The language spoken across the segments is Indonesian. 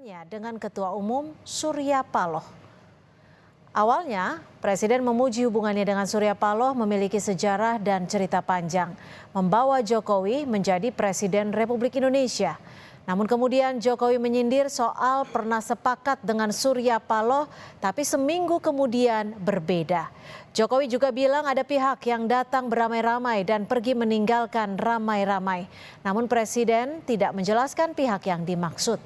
pertemuannya dengan Ketua Umum Surya Paloh. Awalnya, Presiden memuji hubungannya dengan Surya Paloh memiliki sejarah dan cerita panjang, membawa Jokowi menjadi Presiden Republik Indonesia. Namun kemudian Jokowi menyindir soal pernah sepakat dengan Surya Paloh, tapi seminggu kemudian berbeda. Jokowi juga bilang ada pihak yang datang beramai-ramai dan pergi meninggalkan ramai-ramai. Namun Presiden tidak menjelaskan pihak yang dimaksud.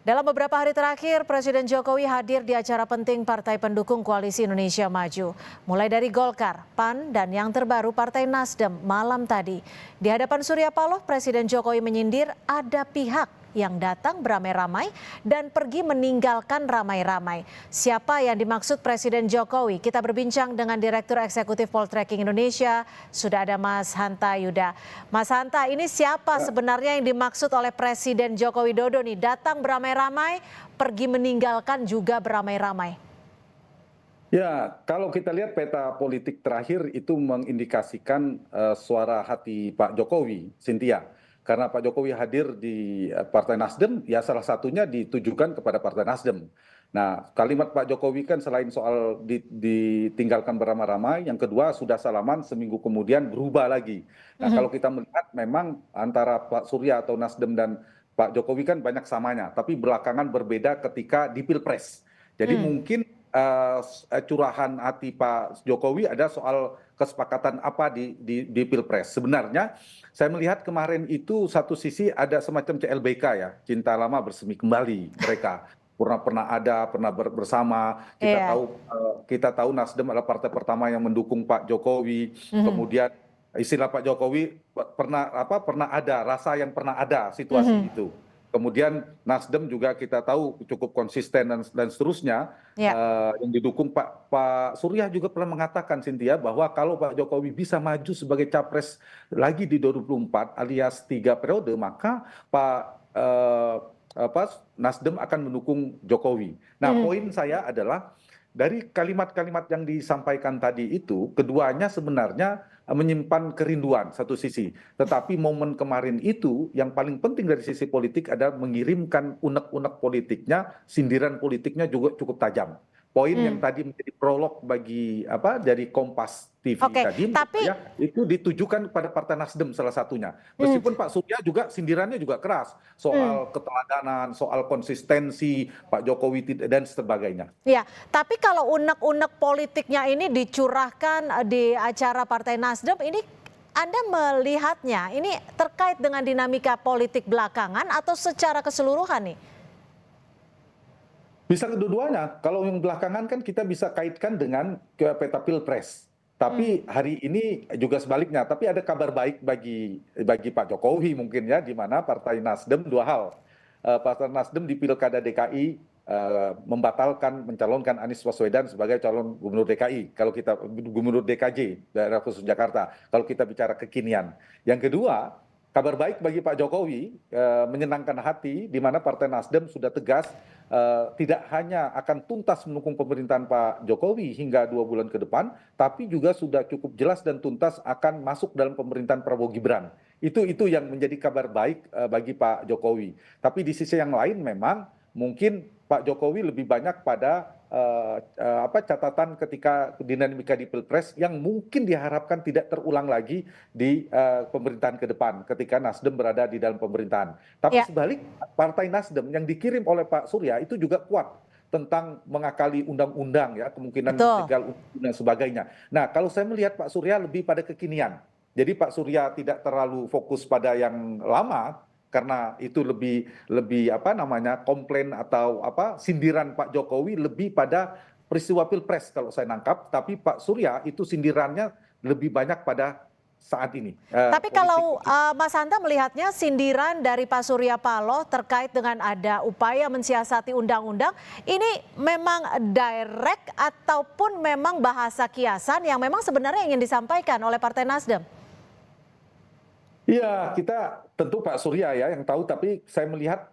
Dalam beberapa hari terakhir, Presiden Jokowi hadir di acara penting partai pendukung Koalisi Indonesia Maju. Mulai dari Golkar, PAN, dan yang terbaru Partai Nasdem malam tadi. Di hadapan Surya Paloh, Presiden Jokowi menyindir ada pihak yang datang beramai-ramai dan pergi meninggalkan ramai-ramai. Siapa yang dimaksud Presiden Jokowi? Kita berbincang dengan Direktur Eksekutif Poltreking Indonesia, sudah ada Mas Hanta Yuda. Mas Hanta, ini siapa sebenarnya yang dimaksud oleh Presiden Joko Widodo nih? Datang beramai-ramai, pergi meninggalkan juga beramai-ramai. Ya, kalau kita lihat peta politik terakhir itu mengindikasikan suara hati Pak Jokowi, Cynthia. Karena Pak Jokowi hadir di Partai Nasdem, ya salah satunya ditujukan kepada Partai Nasdem. Nah, kalimat Pak Jokowi kan selain soal ditinggalkan beramai-ramai, yang kedua sudah salaman seminggu kemudian berubah lagi. Nah, kalau kita melihat memang antara Pak Surya atau Nasdem dan Pak Jokowi kan banyak samanya, tapi belakangan berbeda ketika di Pilpres. Jadi mungkin curahan hati Pak Jokowi ada soal kesepakatan apa di Pilpres. Sebenarnya saya melihat kemarin itu satu sisi ada semacam CLBK ya, cinta lama bersemi kembali mereka. Pernah ada, pernah bersama. Kita tahu Nasdem adalah partai pertama yang mendukung Pak Jokowi. Kemudian istilah Pak Jokowi pernah ada rasa yang pernah ada situasi itu. Kemudian Nasdem juga kita tahu cukup konsisten dan seterusnya yang didukung Pak Surya juga pernah mengatakan Cynthia bahwa kalau Pak Jokowi bisa maju sebagai capres lagi di 2024 alias 3 periode maka Nasdem akan mendukung Jokowi. Nah, poin saya adalah dari kalimat-kalimat yang disampaikan tadi itu, keduanya sebenarnya menyimpan kerinduan satu sisi. Tetapi momen kemarin itu yang paling penting dari sisi politik adalah mengirimkan unek-unek politiknya, sindiran politiknya juga cukup tajam. Poin yang tadi menjadi prolog bagi dari Kompas TV tadi, ya, itu ditujukan pada Partai Nasdem salah satunya. Meskipun Pak Surya juga sindirannya juga keras soal keteladanan, soal konsistensi Pak Jokowi dan sebagainya. Ya, tapi kalau unek-unek politiknya ini dicurahkan di acara Partai Nasdem, ini Anda melihatnya ini terkait dengan dinamika politik belakangan atau secara keseluruhan nih? Bisa kedua-duanya. Kalau yang belakangan kan kita bisa kaitkan dengan peta Pilpres. Tapi hari ini juga sebaliknya. Tapi ada kabar baik bagi Pak Jokowi mungkin ya, di mana Partai Nasdem dua hal. Partai Nasdem di Pilkada DKI membatalkan mencalonkan Anies Baswedan sebagai calon gubernur DKI. Kalau kita gubernur DKJ, daerah khusus Jakarta. Kalau kita bicara kekinian. Yang kedua, kabar baik bagi Pak Jokowi menyenangkan hati di mana Partai Nasdem sudah tegas tidak hanya akan tuntas mendukung pemerintahan Pak Jokowi hingga 2 bulan ke depan, tapi juga sudah cukup jelas dan tuntas akan masuk dalam pemerintahan Prabowo Gibran. Itu yang menjadi kabar baik bagi Pak Jokowi. Tapi di sisi yang lain memang mungkin Pak Jokowi lebih banyak pada catatan ketika dinamika di Pilpres yang mungkin diharapkan tidak terulang lagi di pemerintahan ke depan ketika Nasdem berada di dalam pemerintahan. Tapi sebalik Partai Nasdem yang dikirim oleh Pak Surya itu juga kuat tentang mengakali undang-undang ya, kemungkinan legal dan sebagainya. Nah, kalau saya melihat Pak Surya lebih pada kekinian. Jadi Pak Surya tidak terlalu fokus pada yang lama karena itu lebih komplain atau sindiran Pak Jokowi lebih pada peristiwa Pilpres kalau saya nangkap, tapi Pak Surya itu sindirannya lebih banyak pada saat ini. Tapi kalau Mas Hanta melihatnya sindiran dari Pak Surya Paloh terkait dengan ada upaya mensiasati undang-undang, ini memang direct ataupun memang bahasa kiasan yang memang sebenarnya ingin disampaikan oleh Partai Nasdem? Iya, kita tentu Pak Surya ya yang tahu, tapi saya melihat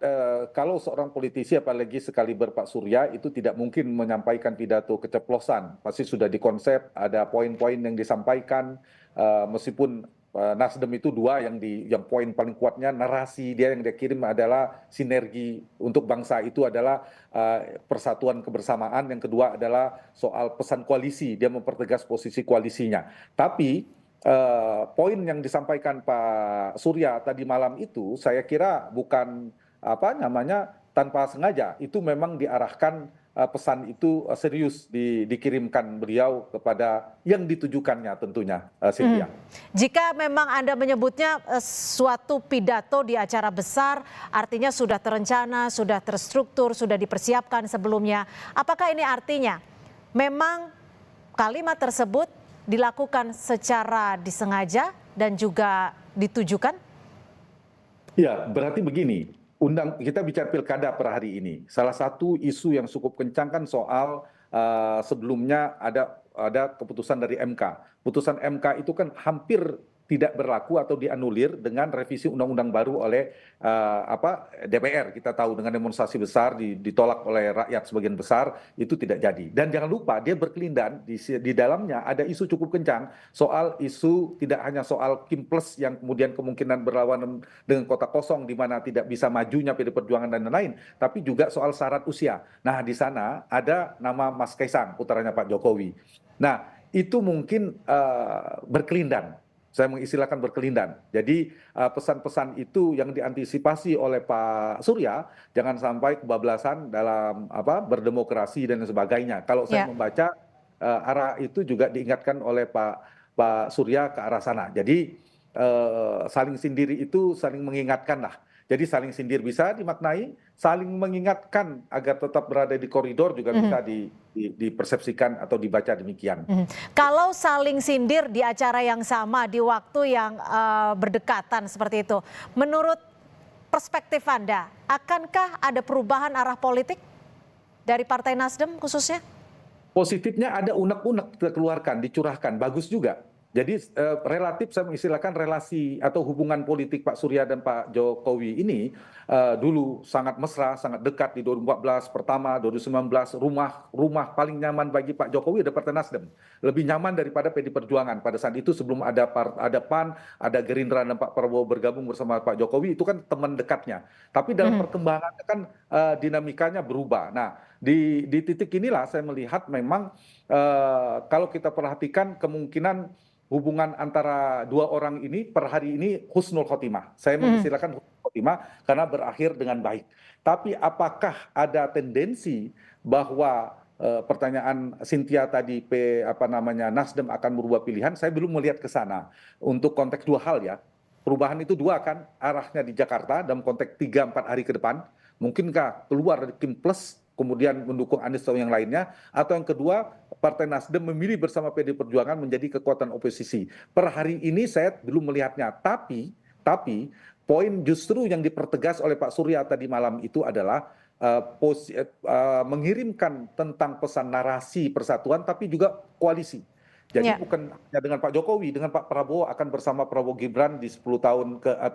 kalau seorang politisi apalagi sekaliber Pak Surya itu tidak mungkin menyampaikan pidato keceplosan. Pasti sudah dikonsep, ada poin-poin yang disampaikan, meskipun Nasdem itu dua yang poin paling kuatnya narasi dia yang dia kirim adalah sinergi untuk bangsa itu adalah persatuan kebersamaan. Yang kedua adalah soal pesan koalisi, dia mempertegas posisi koalisinya. Tapi poin yang disampaikan Pak Surya tadi malam itu saya kira bukan apa namanya tanpa sengaja, itu memang diarahkan pesan itu serius dikirimkan beliau kepada yang ditujukannya tentunya, Cynthia. Jika memang Anda menyebutnya suatu pidato di acara besar, artinya sudah terencana, sudah terstruktur, sudah dipersiapkan sebelumnya. Apakah ini artinya memang kalimat tersebut dilakukan secara disengaja dan juga ditujukan? Ya, berarti begini, kita bicara pilkada per hari ini. Salah satu isu yang cukup kencang kan soal sebelumnya ada keputusan dari MK. Putusan MK itu kan hampir tidak berlaku atau dianulir dengan revisi undang-undang baru oleh DPR. Kita tahu dengan demonstrasi besar ditolak oleh rakyat sebagian besar, itu tidak jadi. Dan jangan lupa dia berkelindan di dalamnya ada isu cukup kencang soal isu tidak hanya soal Kim Plus yang kemudian kemungkinan berlawanan dengan kota kosong di mana tidak bisa majunya PD Perjuangan dan lain-lain, tapi juga soal syarat usia. Nah, di sana ada nama Mas Kaisang, putranya Pak Jokowi. Nah, itu mungkin berkelindan. Saya mengistilahkan berkelindan. Jadi pesan-pesan itu yang diantisipasi oleh Pak Surya jangan sampai kebablasan dalam berdemokrasi dan sebagainya. Kalau saya membaca arah itu juga diingatkan oleh Pak Surya ke arah sana. Jadi saling sendiri itu saling mengingatkan lah. Jadi saling sindir bisa dimaknai, saling mengingatkan agar tetap berada di koridor juga bisa dipersepsikan atau dibaca demikian. Kalau saling sindir di acara yang sama, di waktu yang berdekatan seperti itu, menurut perspektif Anda, akankah ada perubahan arah politik dari Partai Nasdem khususnya? Positifnya ada unek-unek dikeluarkan, dicurahkan, bagus juga. Jadi relatif saya mengistilahkan relasi atau hubungan politik Pak Surya dan Pak Jokowi ini dulu sangat mesra, sangat dekat di 2014 pertama, 2019 rumah paling nyaman bagi Pak Jokowi ada Partai Nasdem. Lebih nyaman daripada PD Perjuangan pada saat itu sebelum ada PAN, ada Gerindra dan Pak Prabowo bergabung bersama Pak Jokowi itu kan teman dekatnya. Tapi dalam perkembangannya kan dinamikanya berubah. Nah, di titik inilah saya melihat memang kalau kita perhatikan kemungkinan hubungan antara dua orang ini per hari ini husnul khotimah. Saya mengistilahkan husnul khotimah karena berakhir dengan baik. Tapi apakah ada tendensi bahwa pertanyaan Cynthia tadi Nasdem akan berubah pilihan? Saya belum melihat ke sana. Untuk konteks dua hal ya. Perubahan itu dua kan arahnya di Jakarta dalam konteks 3-4 hari ke depan. Mungkinkah keluar dari Kim Plus kemudian mendukung Anies atau yang lainnya, atau yang kedua Partai Nasdem memilih bersama PD Perjuangan menjadi kekuatan oposisi. Per hari ini saya belum melihatnya, tapi poin justru yang dipertegas oleh Pak Surya tadi malam itu adalah mengirimkan tentang pesan narasi persatuan, tapi juga koalisi. Jadi bukan hanya dengan Pak Jokowi, dengan Pak Prabowo akan bersama Prabowo Gibran di 5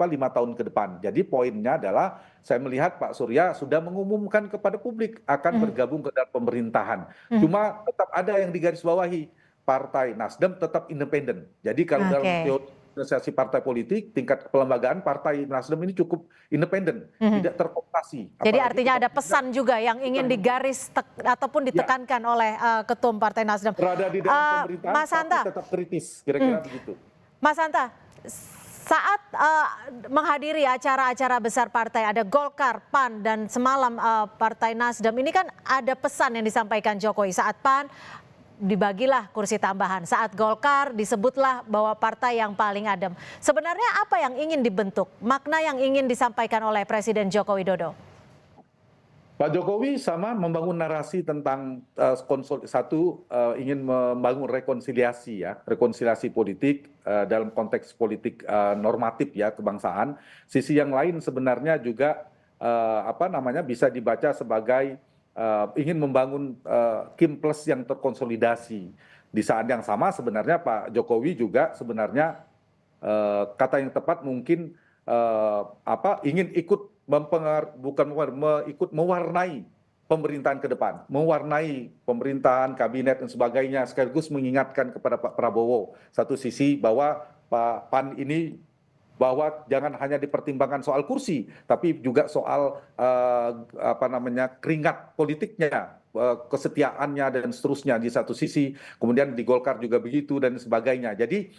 tahun ke depan. Jadi poinnya adalah saya melihat Pak Surya sudah mengumumkan kepada publik akan bergabung ke dalam pemerintahan. Cuma tetap ada yang digarisbawahi, Partai Nasdem tetap independen. Jadi kalau dalam teori organisasi partai politik, tingkat kelembagaan Partai Nasdem ini cukup independen, tidak terkooptasi. Jadi artinya ada pesan juga yang ingin digaris ataupun ditekankan oleh Ketum Partai Nasdem. Berada di dalam pemerintahan, Mas Hanta, tapi tetap kritis, kira-kira begitu. Mas Hanta, saat menghadiri acara-acara besar partai, ada Golkar, PAN, dan semalam Partai Nasdem, ini kan ada pesan yang disampaikan Jokowi. Saat PAN dibagilah kursi tambahan, saat Golkar disebutlah bahwa partai yang paling adem. Sebenarnya apa yang ingin dibentuk, makna yang ingin disampaikan oleh Presiden Joko Widodo? Pak Jokowi sama membangun narasi tentang ingin membangun rekonsiliasi politik dalam konteks politik normatif ya kebangsaan. Sisi yang lain sebenarnya juga bisa dibaca sebagai ingin membangun Kim Plus yang terkonsolidasi. Di saat yang sama sebenarnya Pak Jokowi juga sebenarnya kata yang tepat mungkin ingin ikut ikut mewarnai pemerintahan ke depan, mewarnai pemerintahan, kabinet dan sebagainya, sekaligus mengingatkan kepada Pak Prabowo satu sisi bahwa Pak PAN ini bahwa jangan hanya dipertimbangkan soal kursi, tapi juga soal keringat politiknya, kesetiaannya dan seterusnya di satu sisi, kemudian di Golkar juga begitu dan sebagainya. Jadi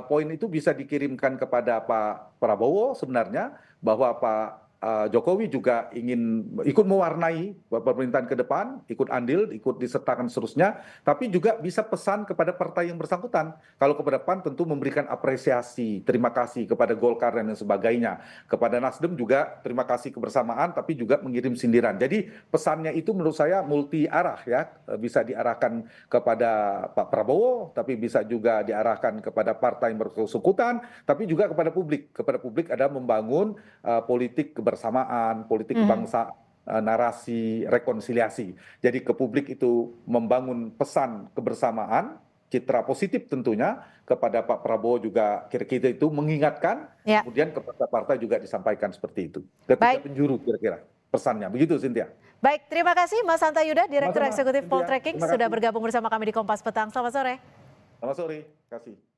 poin itu bisa dikirimkan kepada Pak Prabowo sebenarnya bahwa Pak Jokowi juga ingin ikut mewarnai pemerintahan ke depan, ikut andil, ikut disertakan seterusnya, tapi juga bisa pesan kepada partai yang bersangkutan. Kalau kepada PAN tentu memberikan apresiasi, terima kasih kepada Golkar dan sebagainya. Kepada Nasdem juga terima kasih kebersamaan, tapi juga mengirim sindiran. Jadi pesannya itu menurut saya multi arah ya, bisa diarahkan kepada Pak Prabowo, tapi bisa juga diarahkan kepada partai yang bersangkutan, tapi juga kepada publik. Kepada publik ada membangun politik kebersamaan, politik kebangsaan, narasi rekonsiliasi. Jadi ke publik itu membangun pesan kebersamaan, citra positif tentunya kepada Pak Prabowo juga kira-kira itu mengingatkan, Ya. kemudian kepada partai juga disampaikan seperti itu. Ketiga Baik. penjuru kira-kira pesannya. Begitu Cynthia. Baik, terima kasih Mas Hanta Yuda, Direktur Sama-sama, Eksekutif Cynthia. Poltreking Terima sudah kasih. bergabung bersama kami di Kompas Petang. Selamat sore. Selamat sore. Terima kasih.